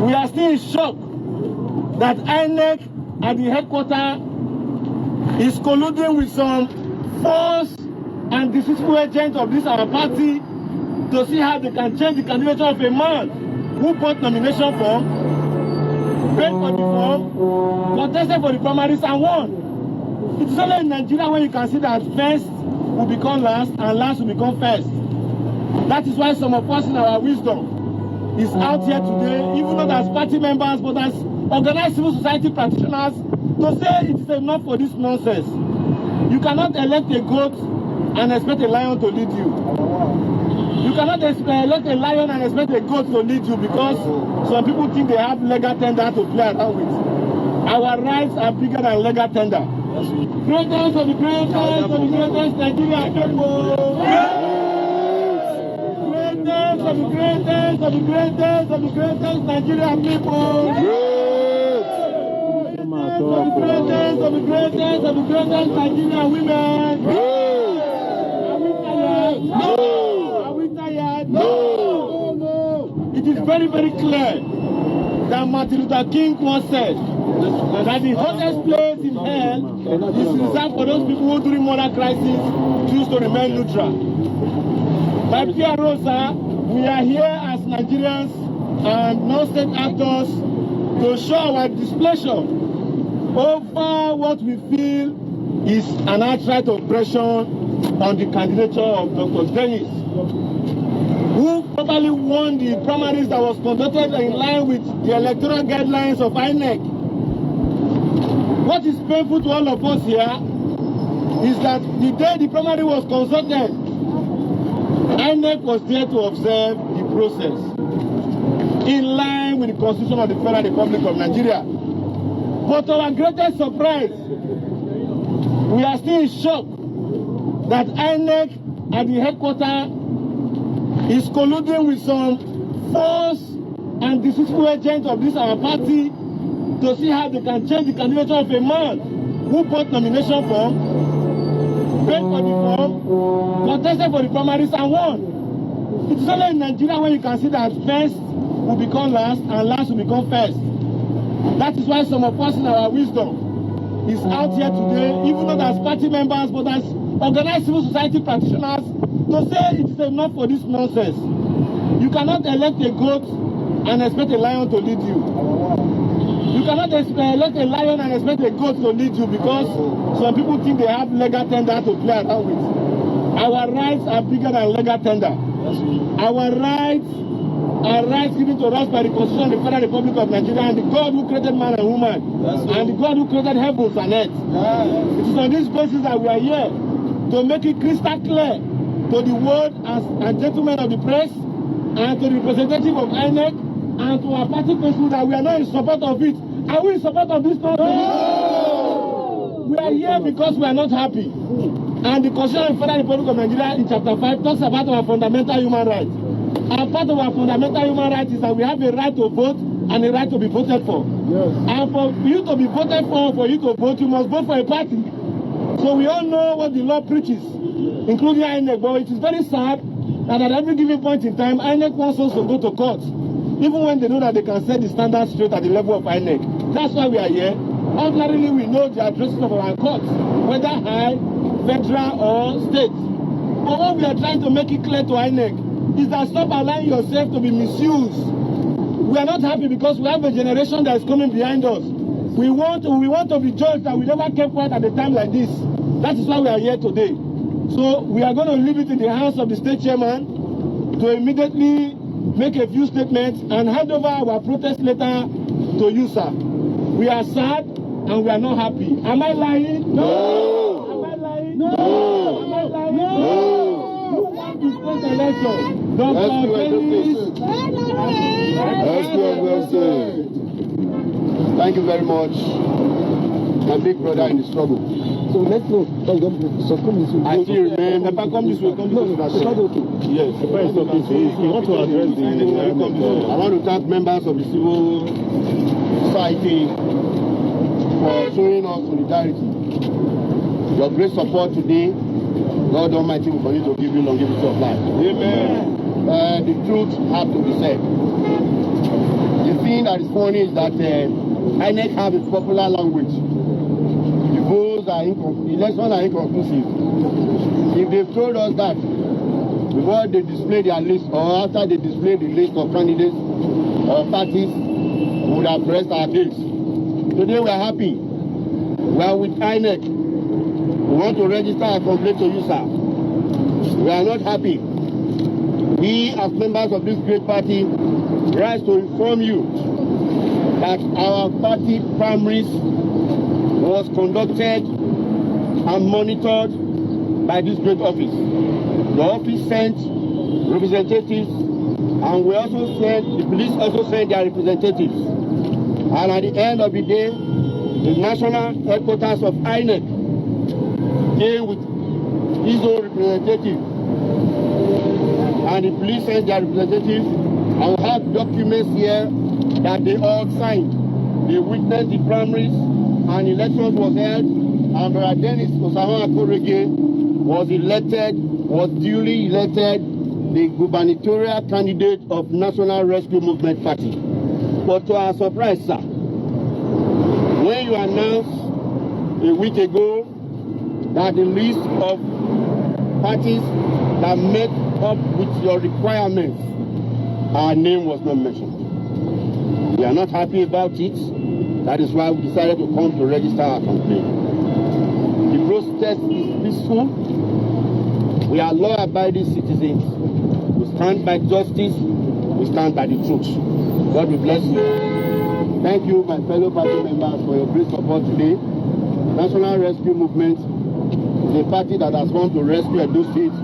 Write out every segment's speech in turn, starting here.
We are still in shock that INEC at the headquarters is colluding with some false and deceitful agents of this our party to see how they can change the candidature of a man who bought nomination form, paid for the form, contested for the primaries and won. It is only in Nigeria when you can see that first will become last and last will become first. That is why some of us in our wisdom is out here today, even not as party members, but as organized civil society practitioners, to say it is enough for this nonsense. You cannot elect a goat and expect a lion to lead you. You cannot elect a lion and expect a goat to lead you because some people think they have legal tender to play around with. Our rights are bigger than legal tender. Greatest of the greatest of the greatest Nigerian people. Greatest of the greatest of the greatest of the greatest Nigerian people. Greatest of the greatest of the greatest of the greatest Nigerian women. Are we tired? No. Are we tired? No. No. It is very, very clear that Martin Luther King once said that the hottest place in hell is reserved for those people who during moral crisis choose to remain neutral. My PRO, sir, we are here as Nigerians and non-state actors to show our displeasure over what we feel is an outright oppression on the candidature of Dr. Dennis, who probably won the primaries that was conducted in line with the electoral guidelines of INEC. What is painful to all of us here is that the day the primary was consulted, INEC was there to observe the process in line with the Constitution of the Federal Republic of Nigeria. But to our greatest surprise, we are still in shock that INEC at the headquarters is colluding with some false and deceitful agents of this our party to see how they can change the candidature of a man who bought nomination form, paid for the form, contested for the primaries and won. It is only in Nigeria when you can see that first will become last and last will become first. That is why some of us in our wisdom is out here today, even not as party members, but as organized civil society practitioners, to say it is enough for this nonsense. You cannot elect a goat and expect a lion to lead you. You cannot elect a lion and expect a goat to lead you because some people think they have legal tender to play around with. Our rights are bigger than legal tender. Our rights are rights given to us by the Constitution of the Federal Republic of Nigeria and the God who created man and woman and the God who created heavens and earth. It is on this basis that we are here to make it crystal clear to the world and gentlemen of the press and to the representative of INEC and to our party people that we are not in support of it. Are we in support of this nonsense? No! We are here because we are not happy. And the Constitution of the Federal Republic of Nigeria in chapter 5 talks about our fundamental human rights. And part of our fundamental human rights is that we have a right to vote and a right to be voted for. Yes. And for you to be voted for you to vote, you must vote for a party. So we all know what the law preaches, including INEC, but it is very sad that at every given point in time, INEC wants us to go to court, even when they know that they can set the standards straight at the level of INEC. That's why we are here. Ordinarily, we know the addresses of our courts, whether high, federal, or state. But what we are trying to make it clear to INEC is that stop allowing yourself to be misused. We are not happy because we have a generation that is coming behind us. We want to be judged that we never kept quiet at a time like this. That is why we are here today. So we are going to leave it in the hands of the state chairman to immediately make a few statements and hand over our protest letter to you, sir. We are sad and we are not happy. Am I lying? No! Am I lying? No! Am I lying? No! You want to state election. Thank you very much, my big brother in the struggle. So let's go. I still remain. Come this way. Yes. You want to address the I want to thank members of the civil society for showing us solidarity. Your great support today, God Almighty will continue to give you longevity of life. Amen. The truth has to be said. The thing thing that is funny is that INEC have a popular language. The votes are the elections are inconclusive. If they've told us that before they display their list or after they display the list of candidates or parties, we would have pressed our case. Today we are happy. We are with INEC. We want to register a complaint to you, sir. We are not happy. We, as members of this great party, rise to inform you that our party primaries was conducted and monitored by this great office. The office sent representatives, and we also sent, the police also sent their representatives. And at the end of the day, the national headquarters of INEC came with his own representative. And the police sent their representatives, and we have documents here that they all signed. They witnessed the primaries, and elections was held, and Brother Dennis Osahan Akorege was duly elected the gubernatorial candidate of National Rescue Movement Party. But to our surprise, sir, when you announced a week ago that the list of parties that met up with your requirements, our name was not mentioned. We are not happy about it. That is why we decided to come to register our complaint. The process is peaceful. We are law-abiding citizens. We stand by justice. We stand by the truth. God will bless you. Thank you, my fellow party members, for your great support today. National Rescue Movement is a party that has come to rescue Edo State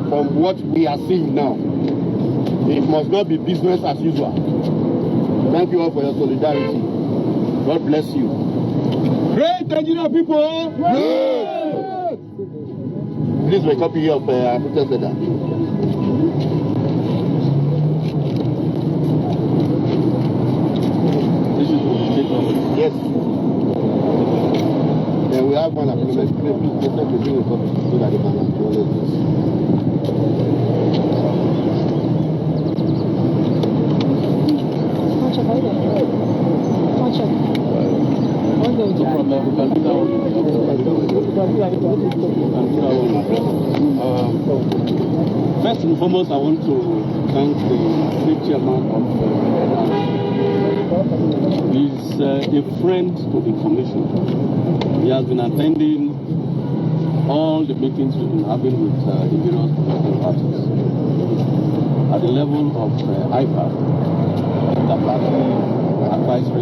from what we are seeing now. It must not be business as usual. Thank you all for your solidarity. God bless you. Great Nigerian people! Great! Please make a copy of protest letter. This is for the state government. Yes. Then we have one acknowledgement. Please take a copy so that they can acknowledge this. First and foremost, I want to thank the state chairman of NRM. He's a friend to information. He has been attending all the meetings we've been having with the various political parties. At the level of IPA, the party advisory